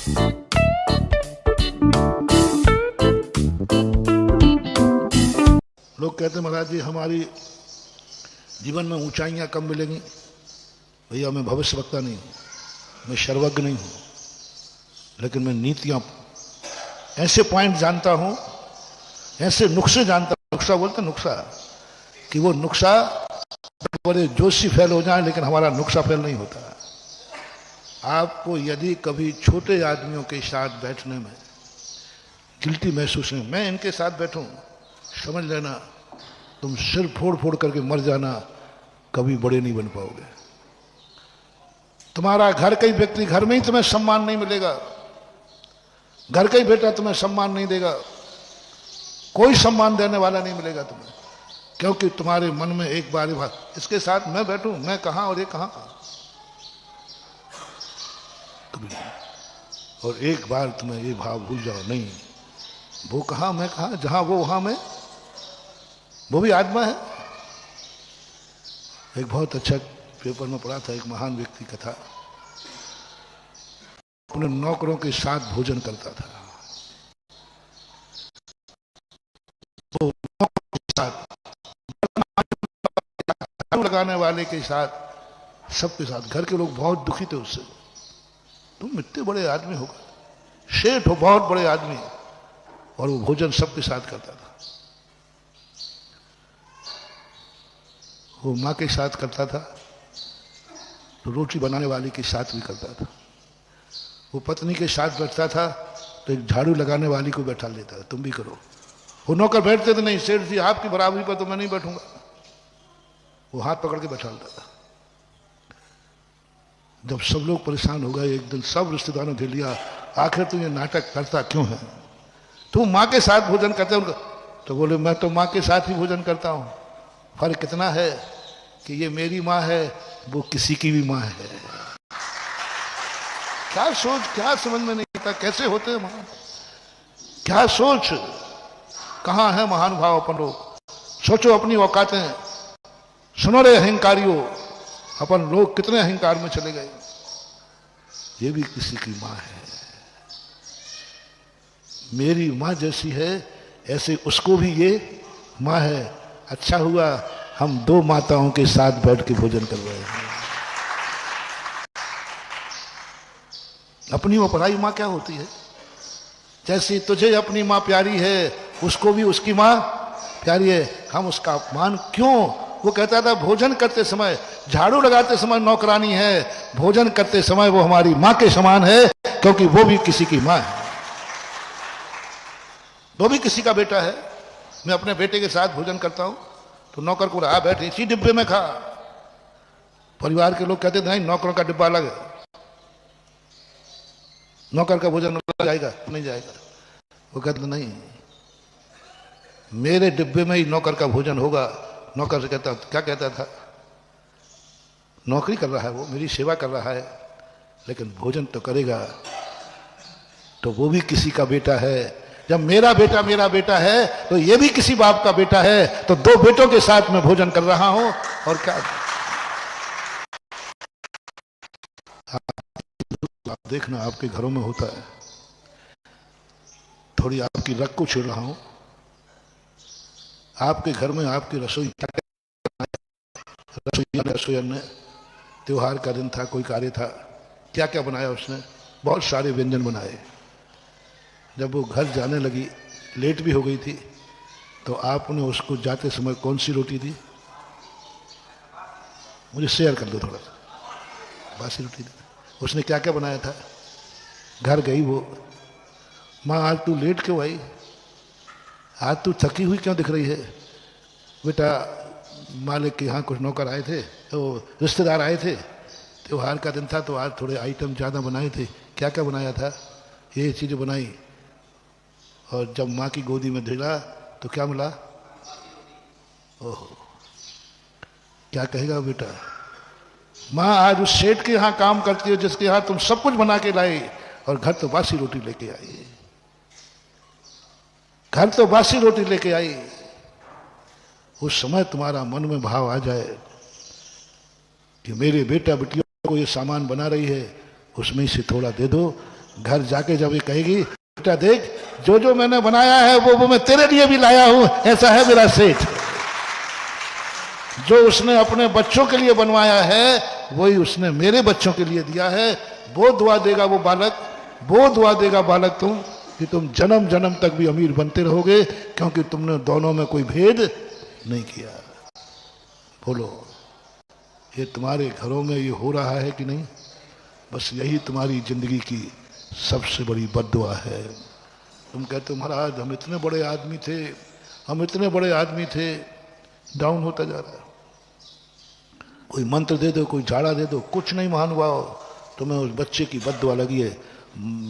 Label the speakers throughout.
Speaker 1: लोग कहते हैं महाराज जी हमारी जीवन में ऊंचाइयां कब मिलेंगी। भैया मैं भविष्यवक्ता नहीं हूं, मैं सर्वज्ञ नहीं हूं, लेकिन मैं नीतियां ऐसे पॉइंट जानता हूं, ऐसे नुस्खे जानता हूं। नुस्खा बोलते हैं नुस्खा, कि वो नुस्खा बड़े जोशी फेल हो जाए, लेकिन हमारा नुस्खा फेल नहीं होता। आपको यदि कभी छोटे आदमियों के साथ बैठने में गिल्टी महसूस नहीं, मैं इनके साथ बैठूं, समझ लेना तुम सिर फोड़ फोड़ करके मर जाना, कभी बड़े नहीं बन पाओगे। तुम्हारा घर का ही व्यक्ति, घर में ही तुम्हें सम्मान नहीं मिलेगा, घर का ही बेटा तुम्हें सम्मान नहीं देगा, कोई सम्मान देने वाला नहीं मिलेगा तुम्हें, क्योंकि तुम्हारे मन में एक बार बात, इसके साथ मैं बैठूं, मैं कहां और ये कहां, कभी नहीं। और एक बार तुम्हें ये भाव भूल जाओ, नहीं वो कहां मैं कहां, जहां वो वहां मैं, वो भी आत्मा है। एक बहुत अच्छा पेपर में पढ़ा था, एक महान व्यक्ति का था, अपने नौकरों के साथ भोजन करता था। वो नौकरों के साथ, लगाने वाले के साथ, सबके साथ, घर के लोग बहुत दुखी थे उससे। तुम इतने बड़े आदमी हो, शेठ हो, बहुत बड़े आदमी, और वो भोजन सबके साथ करता था। वो माँ के साथ करता था, तो रोटी बनाने वाले के साथ भी करता था। वो पत्नी के साथ बैठता था, तो एक झाड़ू लगाने वाली को बैठा लेता था, तुम भी करो। वो नौकर बैठते थे, नहीं सेठ जी आपकी बराबरी पर तो मैं नहीं बैठूंगा, वो हाथ पकड़ के बैठा लेता था। जब सब लोग परेशान हो गए, एक दिन सब रिश्तेदारों ने लिया, आखिर तू ये नाटक करता क्यों है, तू माँ के साथ भोजन करते हो? तो बोले मैं तो माँ के साथ ही भोजन करता हूं, फर्क कितना है कि ये मेरी माँ है, वो किसी की भी माँ है। क्या सोच, क्या समझ में नहीं आता, कैसे होते हैं महान, क्या सोच, कहां है महान भाव अपन लोग। सोचो अपनी औकातें, सुनो रे अहंकारियों, अपन लोग कितने अहंकार में चले गए। ये भी किसी की माँ है, मेरी माँ जैसी है ऐसे उसको भी ये माँ है। अच्छा हुआ हम दो माताओं के साथ बैठ के भोजन कर रहे हैं। अपनी वो पराई माँ क्या होती है, जैसी तुझे अपनी माँ प्यारी है, उसको भी उसकी माँ प्यारी है। हम उसका अपमान क्यों? वो कहता था भोजन करते समय, झाड़ू लगाते समय नौकरानी है, भोजन करते समय वो हमारी माँ के समान है, क्योंकि वो भी किसी की माँ है, वो भी किसी का बेटा है। मैं अपने बेटे के साथ भोजन करता हूं, तो नौकर को रहा बैठ इसी डिब्बे में खा। परिवार के लोग कहते थे नहीं नौकरों का डिब्बा अलग है, नौकर का भोजन अलग जाएगा, नहीं जाएगा। वो कहते नहीं, मेरे डिब्बे में ही नौकर का भोजन होगा। नौकर से कहता, क्या कहता था, नौकरी कर रहा है वो, मेरी सेवा कर रहा है, लेकिन भोजन तो करेगा, तो वो भी किसी का बेटा है। जब मेरा बेटा है, तो ये भी किसी बाप का बेटा है, तो दो बेटों के साथ मैं भोजन कर रहा हूं। और क्या आप देखना आपके घरों में होता है। थोड़ी आपकी रग को छेड़ रहा हूं, आपके घर में आपकी रसोई ने, त्योहार का दिन था, कोई कार्य था, क्या क्या बनाया उसने, बहुत सारे व्यंजन बनाए। जब वो घर जाने लगी, लेट भी हो गई थी, तो आपने उसको जाते समय कौन सी रोटी दी, मुझे शेयर कर दो थोड़ा सा, बासी रोटी दी। उसने क्या क्या बनाया था। घर गई वो, माँ आज तू लेट क्यों आई, आज तू थकी हुई क्यों दिख रही है। बेटा मालिक के यहाँ कुछ नौकर आए थे, तो रिश्तेदार आए थे, त्योहार का दिन था, तो आज थोड़े आइटम ज़्यादा बनाए थे। क्या क्या बनाया था, ये चीज़ें बनाई। और जब माँ की गोदी में ढिला तो क्या मिला, ओहो, क्या कहेगा बेटा। माँ आज उस सेठ के यहाँ काम करती हो जिसके यहाँ तुम सब कुछ बना के लाई, और घर तो बासी रोटी लेके आई, घर तो बासी रोटी लेके आई। उस समय तुम्हारा मन में भाव आ जाए कि मेरे बेटा बेटियों को ये सामान बना रही है, उसमें से थोड़ा दे दो, घर जाके जब ये कहेगी, बेटा देख जो जो मैंने बनाया है वो मैं तेरे लिए भी लाया हूं, ऐसा है मेरा सेठ। जो उसने अपने बच्चों के लिए बनवाया है वही उसने मेरे बच्चों के लिए दिया है। वो दुआ देगा वो बालक, वो दुआ देगा बालक तुम, कि तुम जन्म जन्म तक भी अमीर बनते रहोगे, क्योंकि तुमने दोनों में कोई भेद नहीं किया। बोलो, ये तुम्हारे घरों में ये हो रहा है कि नहीं? बस यही तुम्हारी जिंदगी की सबसे बड़ी बद्दुआ है। तुम कहते हो महाराज हम इतने बड़े आदमी थे, हम इतने बड़े आदमी थे, डाउन होता जा रहा है। कोई मंत्र दे दो, कोई झाड़ा दे दो, कुछ नहीं महानुभाव, तुम्हें उस बच्चे की बद्दुआ लगी है।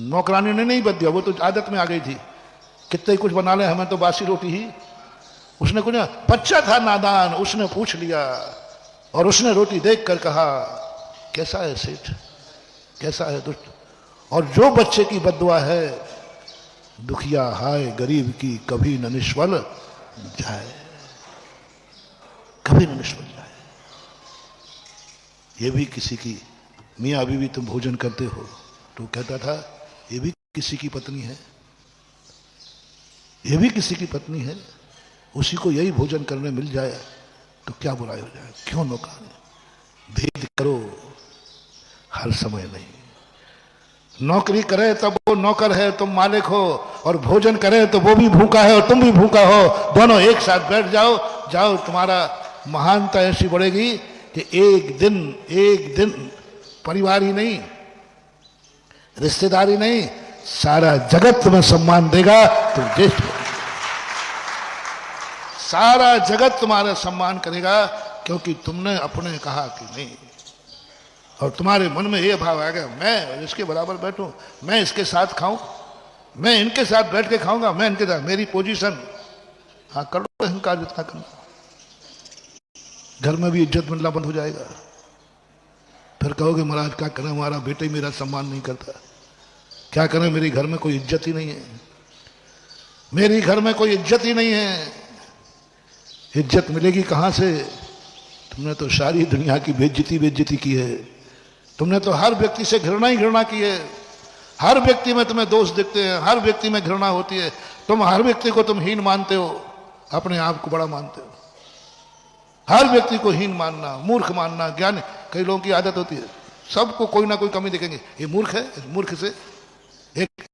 Speaker 1: नौकरानी ने नहीं बद्दुआ, वो तो आदत में आ गई थी, कितने ही कुछ बना ले, हमें तो बासी रोटी ही। उसने कुछ बच्चा था नादान, उसने पूछ लिया और उसने रोटी देख कर कहा कैसा है सेठ, कैसा है दुष्ट। और जो बच्चे की बद्दुआ है, दुखिया हाय गरीब की कभी न निष्फल जाए, कभी न निष्फल जाए। ये भी किसी की, मियाँ अभी भी तुम भोजन करते हो, तो कहता था ये भी किसी की पत्नी है, ये भी किसी की पत्नी है, उसी को यही भोजन करने मिल जाए तो क्या बुराई हो जाए, क्यों नौकाने। भेद करो हर समय नहीं। नौकरी करे तब वो नौकर है, तुम मालिक हो, और भोजन करे तो वो भी भूखा है और तुम भी भूखा हो, दोनों एक साथ बैठ जाओ, जाओ तुम्हारा महानता ऐसी बढ़ेगी कि एक दिन परिवार ही नहीं, रिश्तेदारी नहीं, सारा जगत तुम्हें सम्मान देगा। तुम ज्येष्ठ हो, सारा जगत तुम्हारा सम्मान करेगा, क्योंकि तुमने अपने कहा कि नहीं। और तुम्हारे मन में यह भाव आ गया मैं इसके बराबर बैठूं, मैं इसके साथ खाऊं, मैं इनके साथ बैठ के खाऊंगा, मैं इनके साथ, मेरी पोजीशन। हाँ कर लो अहंकार जितना करना, घर में भी इज्जत मिलना बंद हो जाएगा। फिर कहोगे महाराज क्या करें, हमारा बेटा ही मेरा सम्मान नहीं करता, क्या करें, मेरे घर में कोई इज्जत ही नहीं है, मेरी घर में कोई इज्जत ही नहीं है। इज्जत मिलेगी कहां से? तुमने तो सारी दुनिया की बेइज्जती की है, तुमने तो हर व्यक्ति से घृणा ही घृणा की है, हर व्यक्ति में तुम्हें दोष दिखते हैं, हर व्यक्ति में घृणा होती है, तुम हर व्यक्ति को तुम हीन मानते हो, अपने आप को बड़ा मानते हो। हर व्यक्ति को हीन मानना, मूर्ख मानना, ज्ञान, कई लोगों की आदत होती है, सबको कोई ना कोई कमी देखेंगे, ये मूर्ख है, इस मूर्ख से एक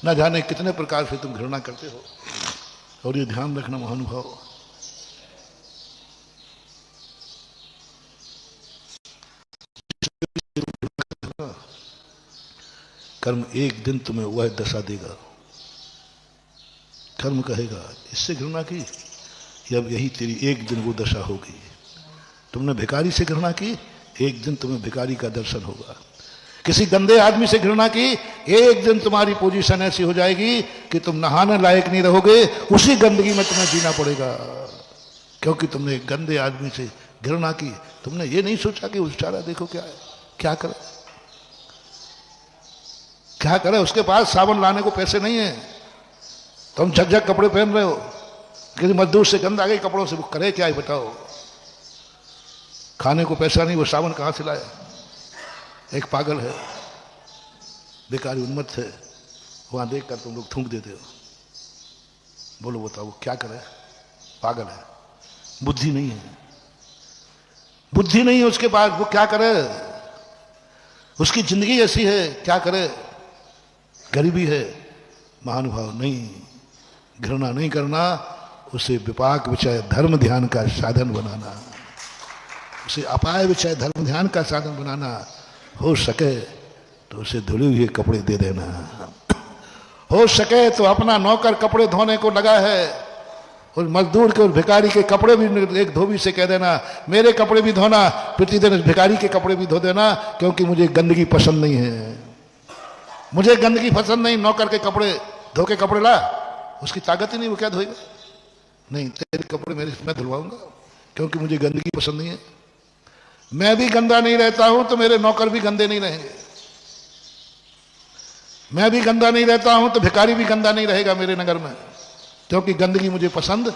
Speaker 1: न जाने कितने प्रकार से तुम घृणा करते हो। और ये ध्यान रखना महानुभाव, कर्म एक दिन तुम्हें वह दशा देगा। कर्म कहेगा इससे घृणा की, अब यही तेरी एक दिन वो दशा होगी। तुमने भिखारी से घृणा की, एक दिन तुम्हें भिखारी का दर्शन होगा। किसी गंदे आदमी से घृणा की, एक दिन तुम्हारी पोजीशन ऐसी हो जाएगी कि तुम नहाने लायक नहीं रहोगे, उसी गंदगी में तुम्हें जीना पड़ेगा, क्योंकि तुमने एक गंदे आदमी से घृणा की। तुमने ये नहीं सोचा कि बेचारा देखो क्या है, क्या करे, क्या करे, उसके पास साबुन लाने को पैसे नहीं है, तुम झकझक कपड़े पहन रहे हो, किसी मजदूर से गंद आ गई कपड़ों से, वो करे क्या है बताओ। खाने को पैसा नहीं, वो साबुन कहां से लाए। एक पागल है, बेकारी उन्मत्त है, वहां देखकर तुम लोग थूक देते हो। बोलो बताओ वो क्या करे, पागल है, बुद्धि नहीं है, बुद्धि नहीं है उसके पास, वो क्या करे, उसकी जिंदगी ऐसी है, क्या करे, गरीबी है। महानुभाव नहीं, घृणा नहीं करना, उसे विपाक विषय धर्म ध्यान का साधन बनाना, उसे अपाय विषय धर्म ध्यान का साधन बनाना। हो सके तो उसे धुले हुए कपड़े दे देना, हो सके तो अपना नौकर कपड़े धोने को लगा है, उस मजदूर के, उस भिखारी के कपड़े भी एक धोबी से कह देना मेरे कपड़े भी धोना, प्रतिदिन उस भिखारी के कपड़े भी धो देना, क्योंकि मुझे गंदगी पसंद नहीं है, मुझे गंदगी पसंद नहीं। नौकर के कपड़े धो के कपड़े ला, उसकी ताकत ही नहीं, वो क्या धोएगा। नहीं, तेरे कपड़े मैं धुलवाऊंगा, क्योंकि मुझे गंदगी पसंद नहीं है। मैं भी गंदा नहीं रहता हूं तो मेरे नौकर भी गंदे नहीं रहेंगे, मैं भी गंदा नहीं रहता हूं तो भिखारी भी गंदा नहीं रहेगा मेरे नगर में, क्योंकि गंदगी मुझे पसंद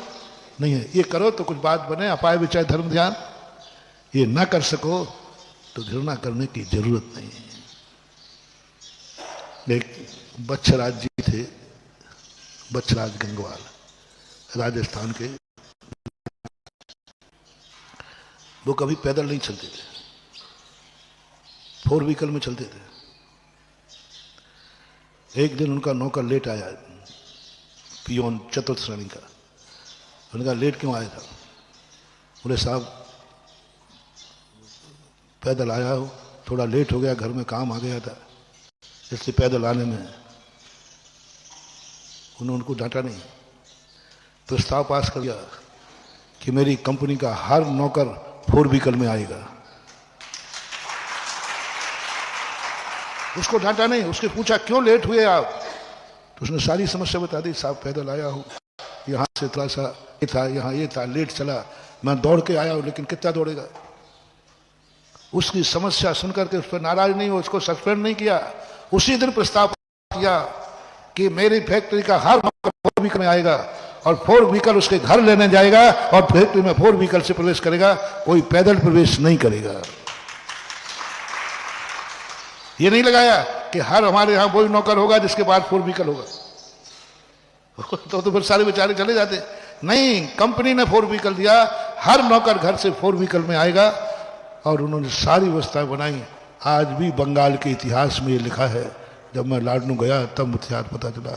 Speaker 1: नहीं है। ये करो तो कुछ बात बने, अपाय विचय धर्म ध्यान। ये ना कर सको तो घृणा करने की जरूरत नहीं है। एक बच्छराज जी थे, बच्छराज गंगवाल, राजस्थान के। वो कभी पैदल नहीं चलते थे, 4 व्हीकल में चलते थे। एक दिन उनका नौकर लेट आया, पियोन चतुर्थ श्रेणी का। उनका लेट क्यों आया था? बोले साहब पैदल आया हो, थोड़ा लेट हो गया, घर में काम आ गया था, इसलिए पैदल आने में। उन्होंने उनको डांटा नहीं, प्रस्ताव पास कर दिया कि मेरी कंपनी का हर नौकर 4 व्हीकल में आएगा। उसको डांटा नहीं, उसके पूछा क्यों लेट हुए आप, तो उसने सारी समस्या बता दी। साहब पैदल आया हूँ, यहाँ से थोड़ा सा ये था, यहाँ ये था, लेट चला, मैं दौड़ के आया हूँ, लेकिन कितना दौड़ेगा। उसकी समस्या सुनकर के उस पर नाराज नहीं हो, उसको सस्पेंड नहीं किया। उसी दिन प्रस्ताव किया कि मेरी फैक्ट्री का हर नौकर 4 व्हीकल में आएगा और 4 व्हीकल उसके घर लेने जाएगा और फैक्ट्री में 4 व्हीकल से प्रवेश करेगा, कोई पैदल प्रवेश नहीं करेगा। ये नहीं लगाया कि हर हमारे यहां वही नौकर होगा जिसके पास 4 व्हीकल होगा, तो फिर सारे बेचारे चले जाते। नहीं, कंपनी ने 4 व्हीकल दिया, हर नौकर घर से 4 व्हीकल में आएगा, और उन्होंने सारी व्यवस्थाएं बनाई। आज भी बंगाल के इतिहास में ये लिखा है। जब मैं लाडनू गया तब इतिहास पता चला।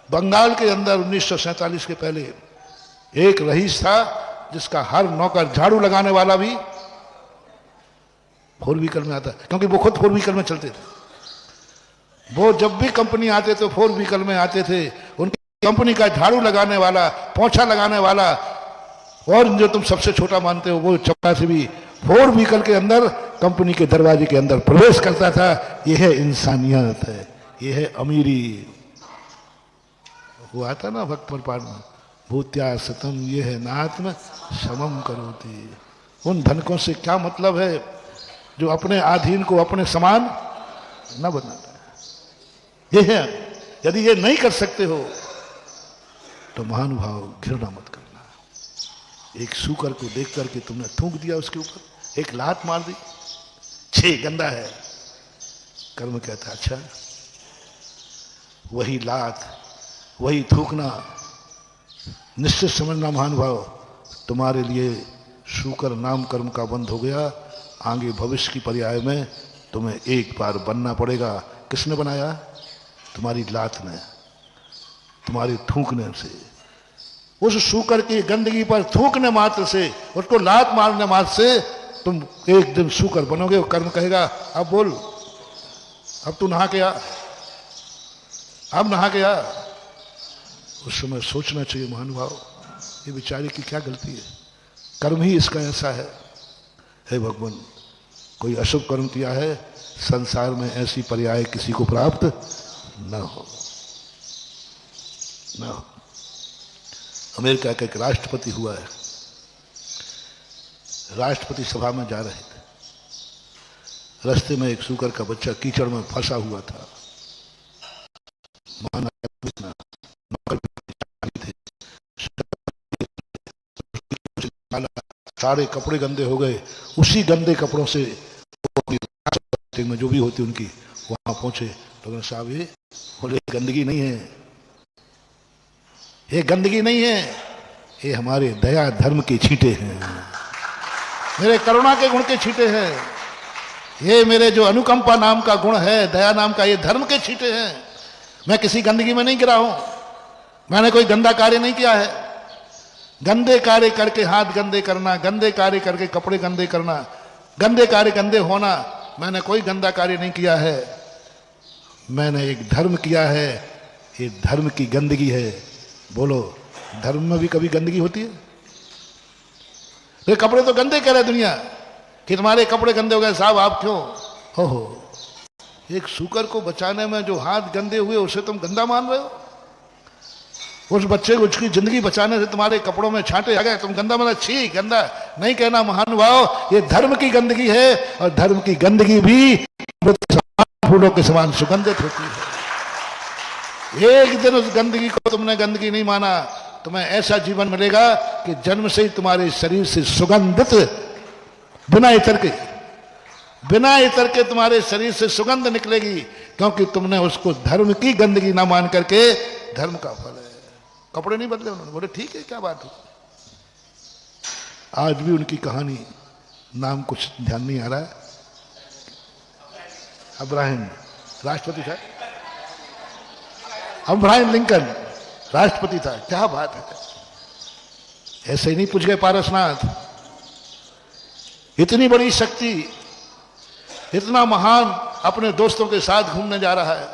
Speaker 1: बंगाल के अंदर 1947 के पहले एक रईस था जिसका हर नौकर, झाड़ू लगाने वाला भी 4 व्हीकल में आता, क्योंकि वो खुद 4 व्हीकल में चलते थे। वो जब भी कंपनी आते तो 4 व्हीकल में आते थे। उनकी कंपनी का झाड़ू लगाने वाला, पोंछा लगाने वाला, और जो तुम सबसे छोटा मानते हो वो चपड़ा से भी 4 व्हीकल के अंदर कंपनी के दरवाजे के अंदर प्रवेश करता था। यह है इंसानियत, है यह है अमीरी। वो आता ना भक्त परपाठ में, भूत्या सतम ये है नात्म समम करोति। उन धनकों से क्या मतलब है जो अपने अधीन को अपने समान न बनाता है। ये है, यदि ये नहीं कर सकते हो तो महानुभाव घृणा मत करना। एक सूकर को देख करके तुमने थूक दिया उसके ऊपर, एक लात मार दी, छे गंदा है। कर्म कहता अच्छा, वही लात, वही थूकना, निश्चित समझना महानुभाव, तुम्हारे लिए शूकर नाम कर्म का बंद हो गया। आगे भविष्य की पर्याय में तुम्हें एक बार बनना पड़ेगा। किसने बनाया? तुम्हारी लात ने, तुम्हारे थूकने से। उस शूकर की गंदगी पर थूकने मात्र से, उसको लात मारने मात्र से तुम एक दिन शूकर बनोगे। वो कर्म कहेगा अब बोल, अब तू नहा के आ, अब नहा के आ। उस समय सोचना चाहिए महानुभाव, ये बेचारे की क्या गलती है, कर्म ही इसका ऐसा है। हे भगवान, कोई अशुभ कर्म किया है, संसार में ऐसी पर्याय किसी को प्राप्त न हो, न हो। अमेरिका का एक राष्ट्रपति हुआ है, राष्ट्रपति सभा में जा रहे थे, रास्ते में एक सूकर का बच्चा कीचड़ में फंसा हुआ था। सारे कपड़े गंदे हो गए। उसी गंदे कपड़ों से में जो भी होती उनकी वहां पहुंचे। तो साहब ये बोले गंदगी नहीं है, ये गंदगी नहीं है, ये हमारे दया धर्म के छींटे हैं, मेरे करुणा के गुण के छींटे हैं, ये मेरे जो अनुकंपा नाम का गुण है, दया नाम का, ये धर्म के छींटे हैं। मैं किसी गंदगी में नहीं गिरा हूं, मैंने कोई गंदा कार्य नहीं किया है। गंदे कार्य करके हाथ गंदे करना, गंदे कार्य करके कपड़े गंदे करना, गंदे कार्य गंदे होना, मैंने कोई गंदा कार्य नहीं किया है। मैंने एक धर्म किया है, ये धर्म की गंदगी है। बोलो, धर्म में भी कभी गंदगी होती है? ये कपड़े तो गंदे कह रहे दुनिया कि तुम्हारे कपड़े गंदे हो गए साहब, आप क्यों? हो एक सूकर को बचाने में जो हाथ गंदे हुए उसे तुम गंदा मान रहे हो? उस बच्चे को उसकी जिंदगी बचाने से तुम्हारे कपड़ों में छांटे आ गए, तुम गंदा मतलब छी गंदा नहीं कहना महानुभाव। ये धर्म की गंदगी है, और धर्म की गंदगी भी फूलों के समान सुगंधित होती है। एक दिन उस गंदगी को तुमने गंदगी नहीं माना, तुम्हें ऐसा जीवन मिलेगा कि जन्म से ही तुम्हारे शरीर से सुगंधित बिना इतर के बिना इतर के तुम्हारे शरीर से सुगंध निकलेगी, क्योंकि तुमने उसको धर्म की गंदगी ना मान करके धर्म का फल है। कपड़े नहीं बदले उन्होंने, बोले ठीक है क्या बात हो। आज भी उनकी कहानी, नाम कुछ ध्यान नहीं आ रहा है, अब्राहम राष्ट्रपति था, अब्राहम लिंकन राष्ट्रपति था। क्या बात है, ऐसे ही नहीं पूछ गए पारसनाथ। इतनी बड़ी शक्ति, इतना महान अपने दोस्तों के साथ घूमने जा रहा है,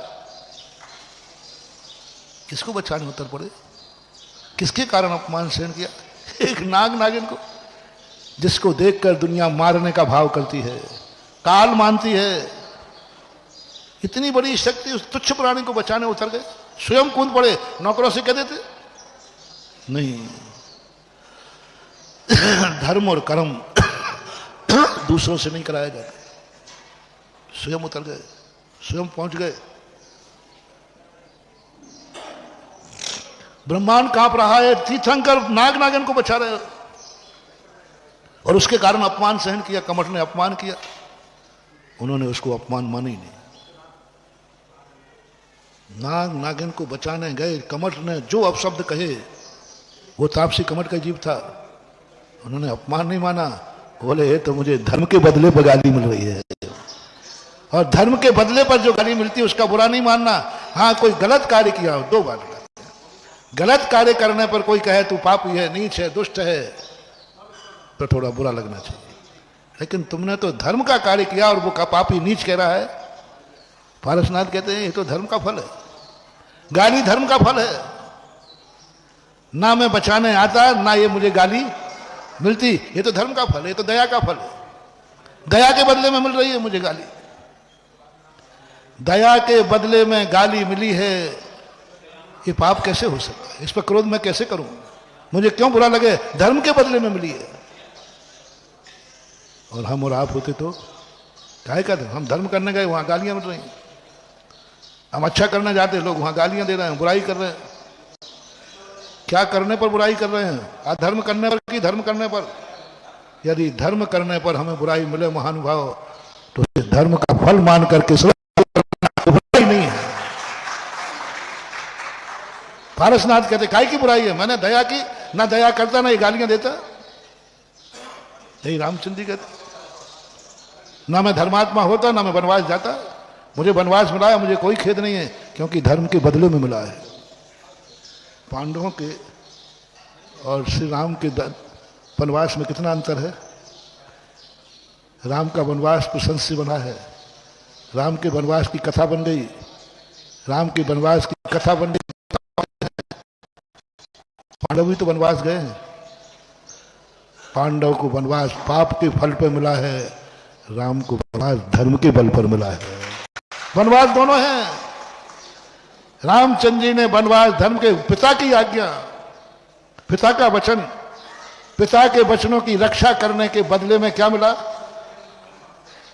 Speaker 1: किसको बचाने उतर पड़े, किसके कारण अपमान सहन किया। एक नाग नागिन को, जिसको देखकर दुनिया मारने का भाव करती है, काल मानती है। इतनी बड़ी शक्ति उस तुच्छ प्राणी को बचाने उतर गए, स्वयं कूद पड़े। नौकरों से कह देते नहीं, धर्म और कर्म दूसरों से नहीं कराया जाता। स्वयं उतर गए, स्वयं पहुंच गए। ब्रह्मांड कांप रहा है, तीर्थंकर नाग नागिन को बचा रहे, और उसके कारण अपमान सहन किया। कमठ ने अपमान किया, उन्होंने उसको अपमान माना ही नहीं। नाग नागिन को बचाने गए, कमठ ने जो अपशब्द कहे, वो तापसी कमठ का जीव था, उन्होंने अपमान नहीं माना। बोले ये तो मुझे धर्म के बदले पर गाली मिल रही है, और धर्म के बदले पर जो गाली मिलती है उसका बुरा नहीं मानना। हाँ, कोई गलत कार्य किया हो, दो बात, गलत कार्य करने पर कोई कहे तू पापी है, नीच है, दुष्ट है, तो थोड़ा बुरा लगना चाहिए। लेकिन तुमने तो धर्म का कार्य किया और वो पापी नीच कह रहा है। पारसनाथ कहते हैं ये तो धर्म का फल है, गाली धर्म का फल है। ना मैं बचाने आता, ना ये मुझे गाली मिलती, ये तो धर्म का फल है, ये तो दया का फल है। दया के बदले में मिल रही है मुझे गाली, दया के बदले में गाली मिली है। ये पाप कैसे हो सकता है, इस पर क्रोध मैं कैसे करूं, मुझे क्यों बुरा लगे, धर्म के बदले में मिली है। और हम और आप होते तो काहे का, हम धर्म करने गए, वहां गालियां मिल रही हैं। हम अच्छा करने जाते, लोग वहां गालियां दे रहे हैं, बुराई कर रहे हैं। क्या करने पर बुराई कर रहे हैं, अधर्म करने पर कि धर्म करने पर। यदि धर्म करने पर हमें बुराई मिले महानुभाव, तो उसे धर्म का फल मान करके बुराई नहीं है। पारसनाथ कहते काय की बुराई है, मैंने दया की, ना दया करता ना ये गालियां देता। यही रामचंद्र जी कहते, ना मैं धर्मात्मा होता ना मैं वनवास जाता। मुझे वनवास मिला है, मुझे कोई खेद नहीं है, क्योंकि धर्म के बदले में मिला है। पांडवों के और श्री राम के वनवास में कितना अंतर है। राम का वनवास प्रशंस से बना है, राम के वनवास की कथा बन गई, राम के वनवास की कथा बन गई। पांडव भी तो वनवास गए हैं, पांडव को वनवास पाप के फल पर मिला है, राम को वनवास धर्म के बल पर मिला है। वनवास दोनों हैं। रामचंद्र जी ने वनवास धर्म के, पिता की आज्ञा, पिता का वचन, पिता के वचनों की रक्षा करने के बदले में क्या मिला,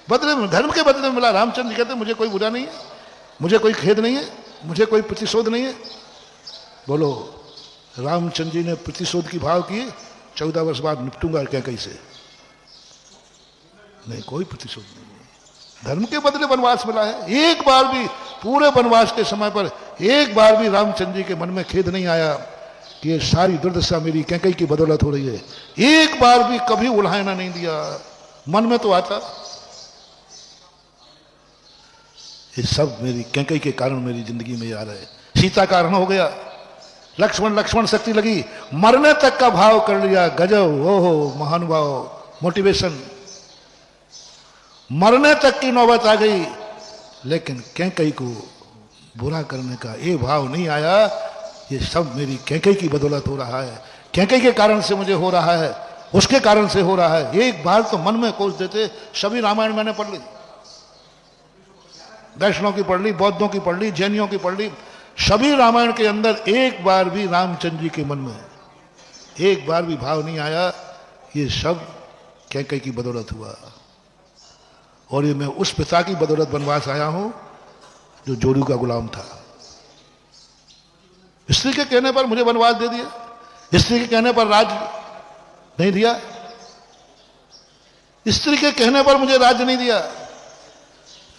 Speaker 1: बदले में धर्म के बदले में मिला। रामचंद्र जी कहते मुझे कोई बुरा नहीं है, मुझे कोई खेद नहीं है, मुझे कोई प्रतिशोध नहीं है। बोलो, रामचंद्र जी ने प्रतिशोध की भाव की, 14 वर्ष बाद निपटूंगा क्या कैसे, नहीं, कोई प्रतिशोध नहीं है। धर्म के बदले वनवास मिला है। एक बार भी पूरे वनवास के समय पर एक बार भी रामचंद्र जी के मन में खेद नहीं आया कि ये सारी दुर्दशा मेरी कैकई की बदौलत हो रही है। एक बार भी कभी उल्हाना नहीं दिया, मन में तो आता ये सब मेरी कैकई के कारण मेरी जिंदगी में आ रहा है। सीता का हरण हो गया, लक्ष्मण शक्ति लगी, मरने तक का भाव कर लिया। गजब, ओहो महानुभाव, मोटिवेशन, मरने तक की नौबत आ गई, लेकिन कैकई को बुरा करने का ये भाव नहीं आया। ये सब मेरी कैकई की बदौलत हो रहा है, कैकई के कारण से मुझे हो रहा है, उसके कारण से हो रहा है। एक बार तो मन में कोस देते। सभी रामायण मैंने पढ़ ली, वैष्णव की पढ़ ली, बौद्धों की पढ़ ली, जैनियों की पढ़ ली। सभी रामायण के अंदर एक बार भी रामचंद्र जी के मन में एक बार भी भाव नहीं आया ये सब कैकई की बदौलत हुआ। और ये मैं उस पिता की बदौलत वनवास आया हूं जो जोड़ू का गुलाम था। स्त्री के कहने पर मुझे वनवास दे दिया, स्त्री के कहने पर राज नहीं दिया, स्त्री के कहने पर मुझे राज्य नहीं दिया।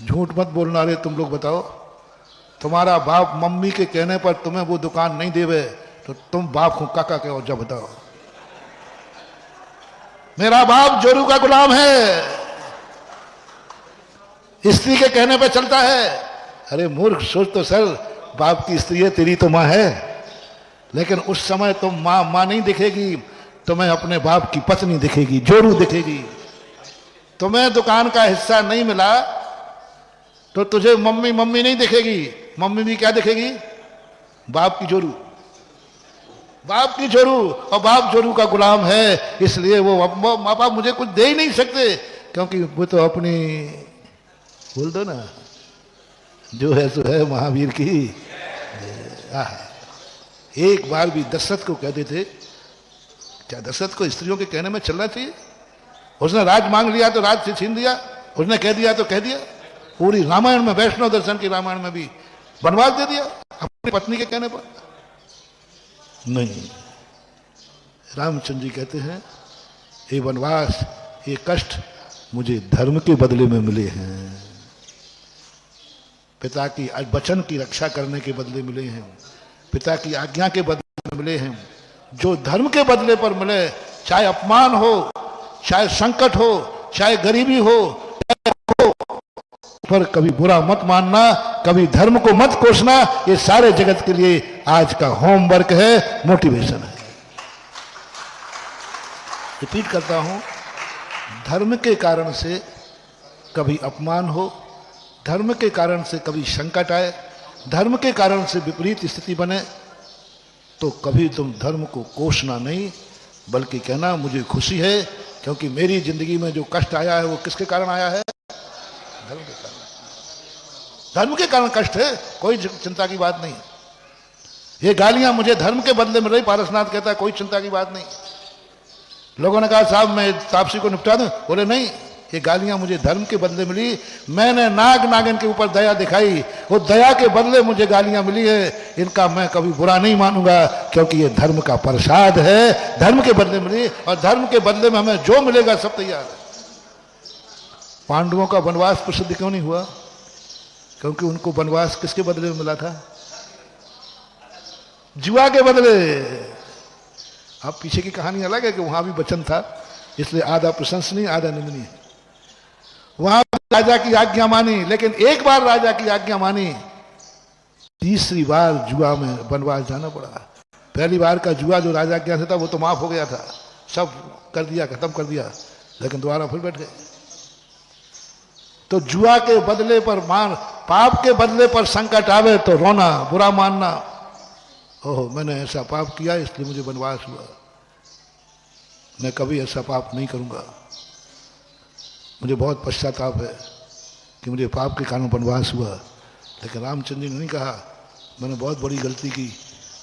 Speaker 1: झूठ मत बोलना रे तुम लोग, बताओ तुम्हारा बाप मम्मी के कहने पर तुम्हें वो दुकान नहीं देवे तो तुम बाप को काका के और जा बताओ। मेरा बाप जोरू का गुलाम है, स्त्री के कहने पर चलता है। अरे मूर्ख, सोच तो सर, बाप की स्त्री है, तेरी तो मां है, लेकिन उस समय तुम मां नहीं दिखेगी, तुम्हें अपने बाप की पत्नी दिखेगी, जोरू दिखेगी। तुम्हें दुकान का हिस्सा नहीं मिला तो तुझे मम्मी मम्मी नहीं दिखेगी, मम्मी भी क्या दिखेगी? बाप की जोरू, बाप की जोरू। और बाप जोरू का गुलाम है, इसलिए वो माँ बाप मुझे कुछ दे ही नहीं सकते, क्योंकि वो तो अपनी, बोल दो ना, जो है सो है महावीर की। एक बार भी दशरथ को कहते थे, क्या दशरथ को स्त्रियों के कहने में चलना चाहिए? उसने राज मांग लिया तो राज से छीन दिया, उसने कह दिया तो कह दिया। पूरी रामायण में, वैष्णव दर्शन की रामायण में भी वनवास दे दिया अपनी पत्नी के कहने पर? नहीं। रामचंद्र जी कहते हैं, ये वनवास, ये कष्ट मुझे धर्म के बदले में मिले हैं, पिता की वचन की रक्षा करने के बदले मिले हैं, पिता की आज्ञा के बदले में मिले हैं। जो धर्म के बदले पर मिले, चाहे अपमान हो, चाहे संकट हो, चाहे गरीबी हो, पर कभी बुरा मत मानना, कभी धर्म को मत कोसना। ये सारे जगत के लिए आज का होमवर्क है, मोटिवेशन है। रिपीट करता हूं, धर्म के कारण से कभी अपमान हो, धर्म के कारण से कभी संकट आए, धर्म के कारण से विपरीत स्थिति बने, तो कभी तुम धर्म को कोसना नहीं, बल्कि कहना मुझे खुशी है, क्योंकि मेरी जिंदगी में जो कष्ट आया है वो किसके कारण आया है? धर्म के कारण। धर्म के कारण कष्ट है, कोई चिंता की बात नहीं। ये गालियां मुझे धर्म के बदले में रही, पारसनाथ कहता है, कोई चिंता की बात नहीं। लोगों ने कहा साहब मैं तापसी को निपटा दूं, बोले नहीं, ये गालियां मुझे धर्म के बदले मिली, मैंने नाग नागिन के ऊपर दया दिखाई, वो दया के बदले मुझे गालियां मिली है, इनका मैं कभी बुरा नहीं मानूंगा, क्योंकि ये धर्म का प्रसाद है, धर्म के बदले मिली, और धर्म के बदले में हमें जो मिलेगा सब तैयार है। पांडवों का वनवास प्रसिद्ध क्यों नहीं हुआ? क्योंकि उनको वनवास किसके बदले में मिला था? जुआ के बदले। अब पीछे की कहानी अलग है कि वहां भी वचन था, इसलिए आधा प्रशंसनीय आधा निंदनीय। वहां राजा की आज्ञा मानी, लेकिन एक बार राजा की आज्ञा मानी, तीसरी बार जुआ में वनवास जाना पड़ा। पहली बार का जुआ जो राजा के था वो तो माफ हो गया था, सब कर दिया, खत्म कर दिया, लेकिन दोबारा फिर बैठ गए। तो जुआ के बदले पर मान, पाप के बदले पर संकट आवे तो रोना, बुरा मानना, ओह मैंने ऐसा पाप किया इसलिए मुझे वनवास हुआ, मैं कभी ऐसा पाप नहीं करूंगा, मुझे बहुत पश्चाताप है कि मुझे पाप के कारण वनवास हुआ। लेकिन रामचंद्र जी ने नहीं कहा मैंने बहुत बड़ी गलती की,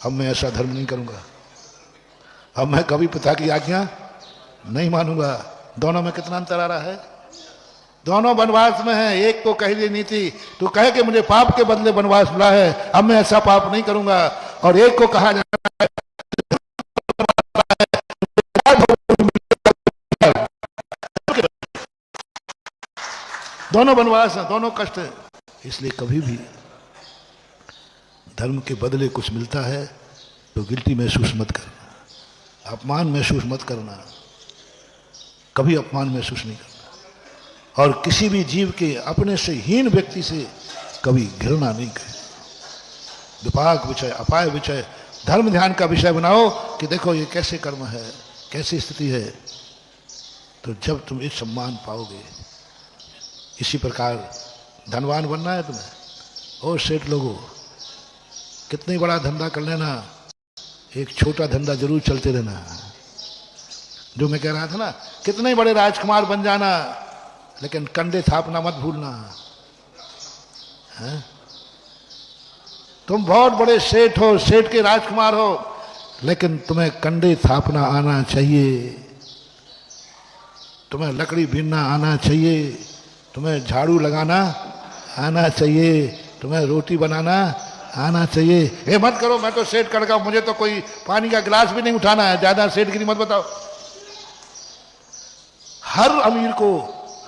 Speaker 1: अब मैं ऐसा धर्म नहीं करूंगा, अब मैं कभी पिता की आज्ञा नहीं मानूंगा। दोनों में कितना अंतर आ रहा है? दोनों वनवास में है। एक को कह दी नीति, तू कहे कि मुझे पाप के बदले वनवास मिला है, अब मैं ऐसा पाप नहीं करूंगा, और एक को कहा जाता है दोनों वनवास है, दोनों कष्ट है। इसलिए कभी भी धर्म के बदले कुछ मिलता है तो गिल्टी महसूस मत करना, अपमान महसूस मत करना, कभी अपमान महसूस नहीं करना, और किसी भी जीव के अपने से हीन व्यक्ति से कभी घृणा नहीं करें। विपाक विषय, अपाय विषय, धर्म ध्यान का विषय बनाओ कि देखो ये कैसे कर्म है, कैसी स्थिति है, तो जब तुम एक सम्मान पाओगे। इसी प्रकार धनवान बनना है तुम्हें, और सेठ लोगों कितने बड़ा धंधा कर लेना, एक छोटा धंधा जरूर चलते रहना। जो मैं कह रहा था ना, कितने बड़े राजकुमार बन जाना, लेकिन कंडे थापना मत भूलना है? तुम बहुत बड़े सेठ हो, सेठ के राजकुमार हो, लेकिन तुम्हें कंडे थापना आना चाहिए, तुम्हें लकड़ी बीनना आना चाहिए, तुम्हें झाड़ू लगाना आना चाहिए, तुम्हें रोटी बनाना आना चाहिए। ये मत करो मैं तो सेठ कर का, मुझे तो कोई पानी का गिलास भी नहीं उठाना है, ज्यादा सेठगिरी मत बताओ। हर अमीर को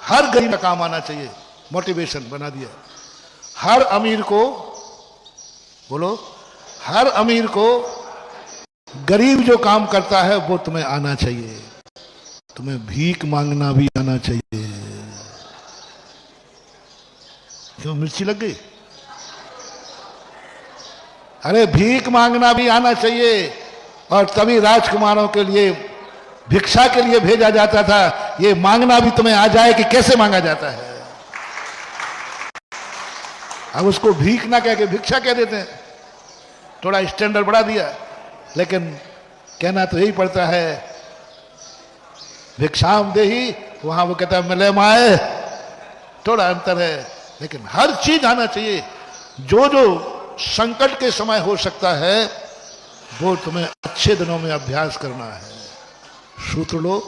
Speaker 1: हर गरीब का काम आना चाहिए, मोटिवेशन बना दिया। हर अमीर को, बोलो, हर अमीर को गरीब जो काम करता है वो तुम्हें आना चाहिए, तुम्हें भीख मांगना भी आना चाहिए। क्यों मिर्ची लग गई? अरे भीख मांगना भी आना चाहिए। और तभी राजकुमारों के लिए भिक्षा के लिए भेजा जाता था। ये मांगना भी तुम्हें आ जाए कि कैसे मांगा जाता है। अब उसको भीख ना कह के भिक्षा कह देते हैं, थोड़ा स्टैंडर्ड बढ़ा दिया। लेकिन कहना तो यही पड़ता है, भिक्षाम देही, वहां वो कहता है मिले माए, थोड़ा अंतर है। लेकिन हर चीज आना चाहिए। जो जो संकट के समय हो सकता है वो तुम्हें अच्छे दिनों में अभ्यास करना है। सूत्र लो,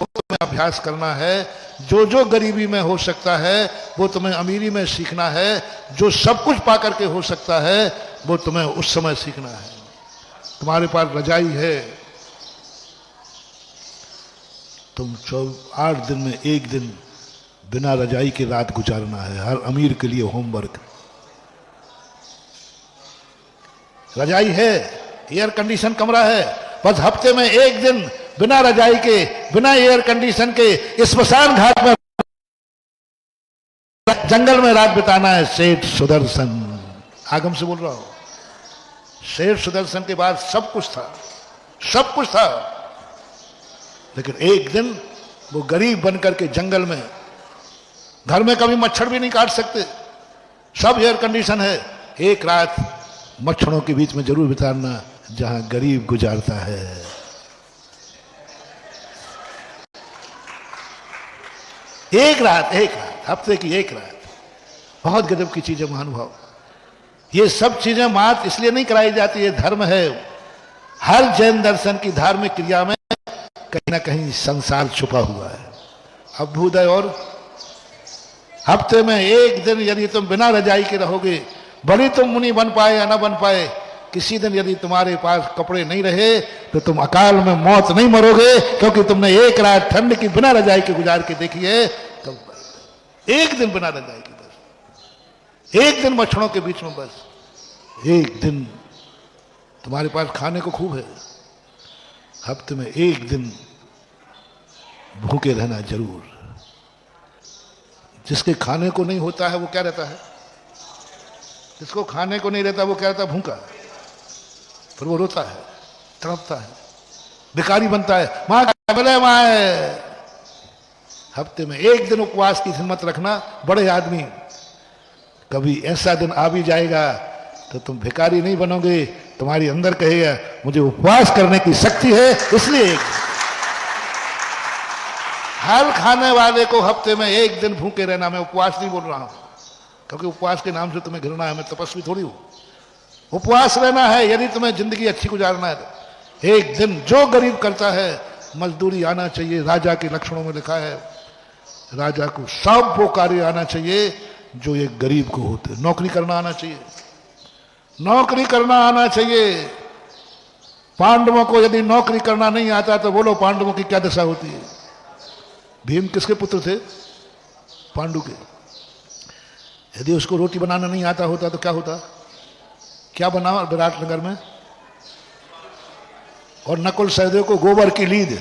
Speaker 1: तुम्हें अभ्यास करना है। जो जो गरीबी में हो सकता है वो तुम्हें अमीरी में सीखना है। जो सब कुछ पा करके हो सकता है वो तुम्हें उस समय सीखना है। तुम्हारे पास रजाई है, तुम 8 दिन में 1 दिन बिना रजाई की रात गुजारना है। हर अमीर के लिए होमवर्क। रजाई है, एयर कंडीशन कमरा है, बस हफ्ते में 1 दिन बिना रजाई के, बिना एयर कंडीशन के स्मशान घाट में, जंगल में रात बिताना है। सेठ सुदर्शन, आगम से बोल रहा हूं। सेठ सुदर्शन के बाद सब कुछ था, सब कुछ था। लेकिन 1 दिन वो गरीब बनकर के जंगल में, घर में कभी मच्छर भी नहीं काट सकते, सब एयर कंडीशन है। 1 रात मच्छरों के बीच में जरूर बिताना जहां गरीब गुजारता है। एक रात, हफ्ते की 1 रात। बहुत गजब की चीजें महानुभाव। ये सब चीजें मात्र इसलिए नहीं कराई जाती, ये धर्म है। हर जैन दर्शन की धार्मिक क्रिया में कहीं ना कहीं संसार छुपा हुआ है। अभ्युदय और हफ्ते में 1 दिन यदि तुम बिना रजाई के रहोगे, भले तुम मुनि बन पाए या ना बन पाए, किसी दिन यदि तुम्हारे पास कपड़े नहीं रहे तो तुम अकाल में मौत नहीं मरोगे, क्योंकि तुमने 1 रात ठंड की बिना रजाई के गुजार के देखी है। तो 1 दिन बिना रजाई की, बस 1 दिन मच्छरों के बीच में, बस 1 दिन तुम्हारे पास खाने को खूब है। हफ्ते में 1 दिन भूखे रहना जरूर। जिसके खाने को नहीं होता है वो क्या रहता है? जिसको खाने को नहीं रहता वो क्या रहता है? भूखा। फिर वो रोता है, तड़पता है, भिखारी बनता है। मां मिले माए। हफ्ते में 1 दिन उपवास की हिम्मत रखना। बड़े आदमी, कभी ऐसा दिन आ भी जाएगा तो तुम भिखारी नहीं बनोगे, तुम्हारी अंदर कहेगा मुझे उपवास करने की शक्ति है। इसलिए हर खाने वाले को हफ्ते में 1 दिन भूखे रहना। मैं उपवास नहीं बोल रहा हूं, क्योंकि उपवास के नाम से तुम्हें घृणा है। मैं तपस्वी थोड़ी हूं। उपवास रहना है यदि तुम्हें जिंदगी अच्छी गुजारना है तो। 1 दिन जो गरीब करता है, मजदूरी आना चाहिए। राजा के लक्षणों में लिखा है, राजा को सब वो कार्य आना चाहिए जो एक गरीब को होते। नौकरी करना आना चाहिए, नौकरी करना आना चाहिए। पांडवों को यदि नौकरी करना नहीं आता तो बोलो पांडवों की क्या दशा होती है। भीम किसके पुत्र थे? पांडु के। यदि उसको रोटी बनाना नहीं आता होता तो क्या होता? क्या बना विराटनगर में? और नकुल सहदेव को गोबर की लीद,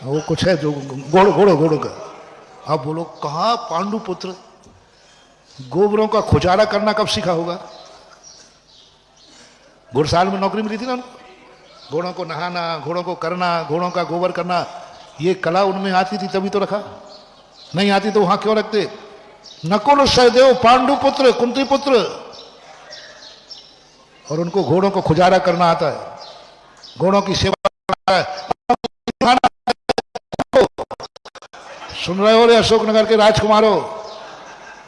Speaker 1: वो कुछ है जो घोड़ों का। आप बोलो कहाँ पांडु पुत्र गोबरों का खुजारा करना कब सीखा होगा? घुड़साल में नौकरी मिली थी ना उनको। घोड़ों को नहाना, घोड़ों को करना, घोड़ों का गोबर करना, ये कला उनमें आती थी तभी तो रखा। नहीं आती तो वहां क्यों रखते? नकुल सहदेव पांडु पुत्र, कुंती पुत्र, और उनको घोड़ों को खुजारा करना आता है, घोड़ों की सेवा करना है। सुन रहे हो रे अशोकनगर के राजकुमारों?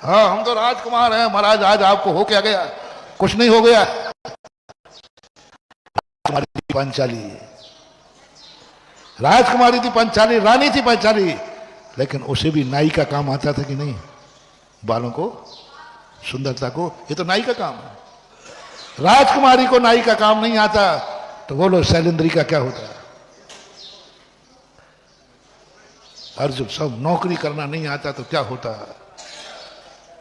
Speaker 1: हाँ, हम तो राजकुमार हैं महाराज। आज आपको हो क्या गया? कुछ नहीं हो गया। पांचाली राजकुमारी थी, पांचाली रानी थी पांचाली, लेकिन उसे भी नाई का काम आता था कि नहीं? बालों को, सुंदरता को, ये तो नाई का काम है। राजकुमारी को नाई का काम नहीं आता तो बोलो शैलेंद्री का क्या होता है? अर्जुन, सब नौकरी करना नहीं आता तो क्या होता,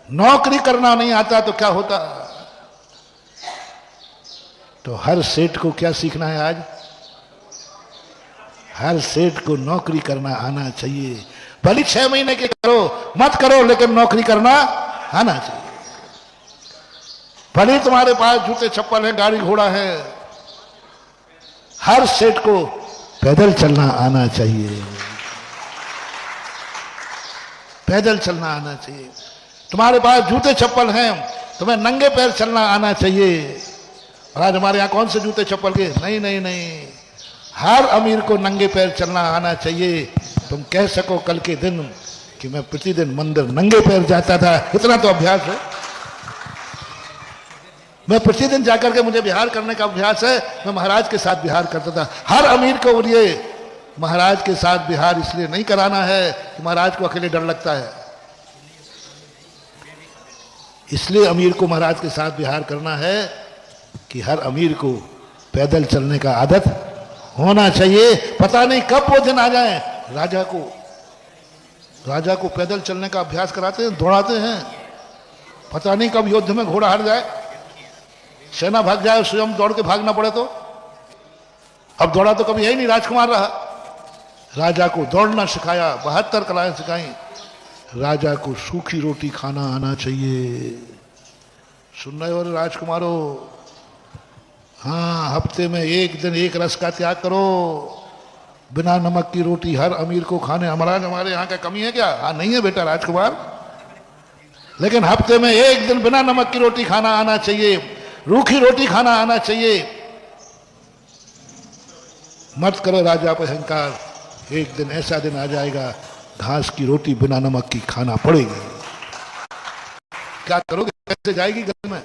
Speaker 1: नौकरी करना नहीं आता तो क्या होता। तो हर सेठ को क्या सीखना है आज, हर सेठ को नौकरी करना आना चाहिए। भले 6 महीने के करो मत करो, लेकिन नौकरी करना आना चाहिए। भले तुम्हारे पास जूते चप्पल है, गाड़ी घोड़ा है, हर सेठ को पैदल चलना आना चाहिए, पैदल चलना आना चाहिए। तुम्हारे पास जूते चप्पल हैं, तुम्हें नंगे पैर चलना आना चाहिए। और आज हमारे यहां कौन से जूते चप्पल के, नहीं नहीं नहीं, हर अमीर को नंगे पैर चलना आना चाहिए। तुम कह सको कल के दिन कि मैं प्रतिदिन मंदिर नंगे पैर जाता था, इतना तो अभ्यास है। मैं प्रतिदिन जाकर के, मुझे बिहार करने का अभ्यास है, मैं महाराज के साथ बिहार करता था। हर अमीर को ये महाराज के साथ बिहार इसलिए नहीं कराना है कि महाराज को अकेले डर लगता है, इसलिए अमीर को महाराज के साथ बिहार करना है कि हर अमीर को पैदल चलने का आदत होना चाहिए। पता नहीं कब वो दिन आ जाए, राजा को पैदल चलने का अभ्यास कराते हैं, दौड़ाते हैं। पता नहीं कब युद्ध में घोड़ा हार जाए, सेना भाग जाए, स्वयं दौड़ के भागना पड़े तो। अब दौड़ा तो कभी यही नहीं, राजकुमार रहा। राजा को दौड़ना सिखाया, 72 कलाएं सिखाई। राजा को सूखी रोटी खाना आना चाहिए। सुन रहे हो राजकुमारों, हाँ, हफ्ते में एक दिन एक रस का त्याग करो। बिना नमक की रोटी हर अमीर को खाने, हमारे यहाँ का कमी है क्या? हाँ, नहीं है बेटा राजकुमार, लेकिन हफ्ते में एक दिन बिना नमक की रोटी खाना आना चाहिए, रूखी रोटी खाना आना चाहिए। मत करो राजा पर अहंकार, एक दिन ऐसा दिन आ जाएगा घास की रोटी बिना नमक की खाना पड़ेगी। क्या करोगे, कैसे जाएगी घर में?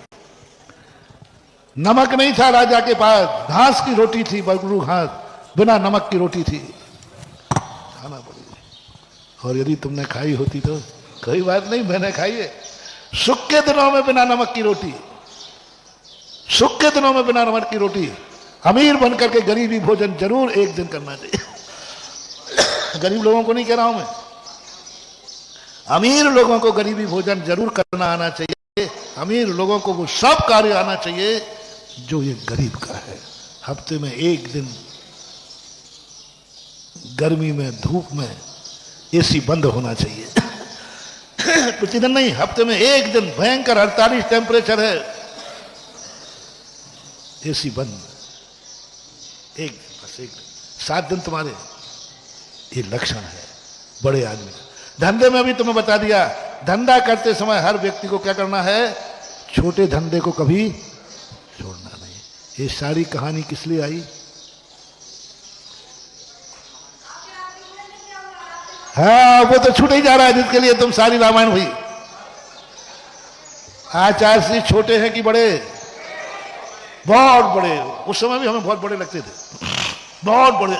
Speaker 1: नमक नहीं था राजा के पास, घास की रोटी थी, बगरू घास, बिना नमक की रोटी थी, खाना पड़ेगी। और यदि तुमने खाई होती तो कोई बात नहीं, मैंने खाई है। सुख के दिनों में बिना नमक की रोटी, सुख के दिनों में बिना नमक की रोटी। अमीर बनकर के गरीबी भोजन जरूर एक दिन करना चाहिए। गरीब लोगों को नहीं कह रहा हूं मैं, अमीर लोगों को गरीबी भोजन जरूर करना आना चाहिए। अमीर लोगों को वो सब कार्य आना चाहिए जो ये गरीब का है। हफ्ते में एक दिन गर्मी में, धूप में एसी बंद होना चाहिए। प्रतिदिन नहीं, हफ्ते में एक दिन भयंकर 48 टेम्परेचर है, एसी बंद, एक दिन, बस एक दिन। 7 दिन तुम्हारे, ये लक्षण है बड़े आदमी का। धंधे में भी तुम्हें बता दिया, धंधा करते समय हर व्यक्ति को क्या करना है, छोटे धंधे को कभी छोड़ना नहीं। ये सारी कहानी किस लिए आई? हाँ, वो तो छूट ही जा रहा है जिसके लिए तुम सारी रामायण हुई। आचार्य श्री छोटे हैं कि बड़े? बहुत बड़े। उस समय भी हमें बहुत बड़े लगते थे, बहुत बड़े।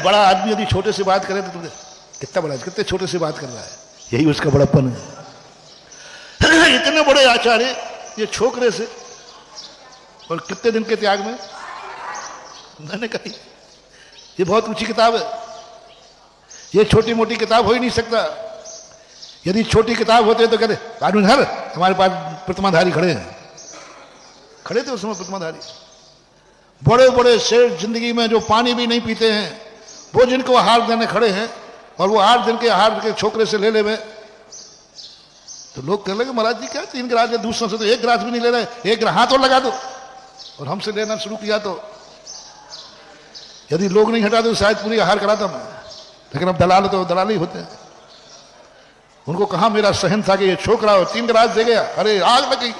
Speaker 1: बड़ा आदमी यदि छोटे से बात करे तो तुझे कितना बड़ा, कितने छोटे से बात कर रहा है, यही उसका बड़प्पन है। इतने बड़े आचार्य ये छोकरे से, और कितने दिन के त्याग में। मैंने कही ये बहुत ऊंची किताब है, ये छोटी मोटी किताब हो ही नहीं सकता। यदि छोटी किताब होते तो कहते कानून हर हमारे पास प्रतिमाधारी खड़े हैं, खड़े थे उस समय प्रतिमाधारी। बड़े बड़े शेर जिंदगी में जो पानी भी नहीं पीते हैं, वो जिनको आहार देने खड़े हैं, और वो 8 दिन के आहार के छोकरे से ले ले में, तो लोग कहने लगे महाराज जी क्या 3 गिलास है, दूसरों से तो 1 गिलास भी नहीं ले रहे, 1 गिलास हाथ और लगा दो। और हमसे लेना शुरू किया तो यदि लोग नहीं हटाते तो शायद पूरी आहार कराता मैं, लेकिन अब दलाल तो दलाल ही होते हैं। उनको कहा मेरा सहन था कि ये छोकरा हो 3 गिलास दे गया, अरे आग लगी,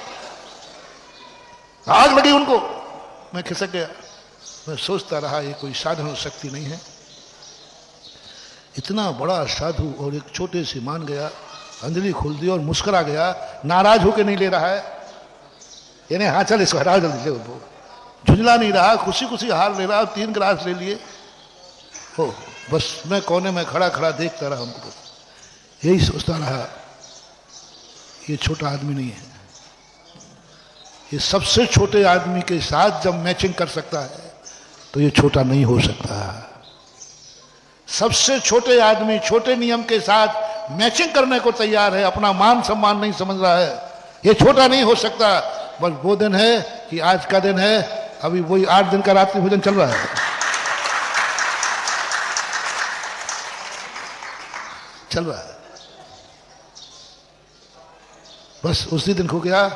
Speaker 1: आग लगी उनको। मैं खिसक गया, मैं सोचता रहा ये कोई साधन शक्ति नहीं है। इतना बड़ा साधु और एक छोटे से मान गया, अंजलि खोल दी और मुस्कुरा गया, नाराज होकर नहीं ले रहा है, यानी हाँ चल इसको हटा जल्दी ले, झुंझला नहीं रहा, खुशी खुशी हार ले रहा। 3 गिलास ले लिए हो, बस मैं कोने में खड़ा खड़ा देखता रहा, हमको बस यही सोचता रहा ये छोटा आदमी नहीं है, ये सबसे छोटे आदमी के साथ जब मैचिंग कर सकता है तो ये छोटा नहीं हो सकता। सबसे छोटे आदमी छोटे नियम के साथ मैचिंग करने को तैयार है, अपना मान सम्मान नहीं समझ रहा है, ये छोटा नहीं हो सकता। बस वो दिन है कि आज का दिन है, अभी वही 8 दिन का रात्रि भोजन चल रहा है, चल रहा है। बस उसी दिन हो गया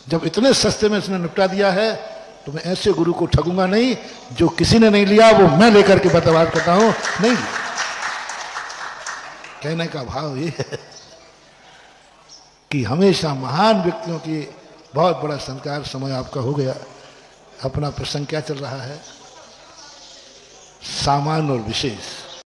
Speaker 1: जब इतने सस्ते में इसने निपटा दिया है, तो मैं ऐसे गुरु को ठगूंगा नहीं, जो किसी ने नहीं लिया वो मैं लेकर के बर्बाद करता हूं। नहीं, कहने का भाव ये है कि हमेशा महान व्यक्तियों की बहुत बड़ा संस्कार। समय आपका हो गया। अपना प्रसंग क्या चल रहा है? सामान्य और विशेष।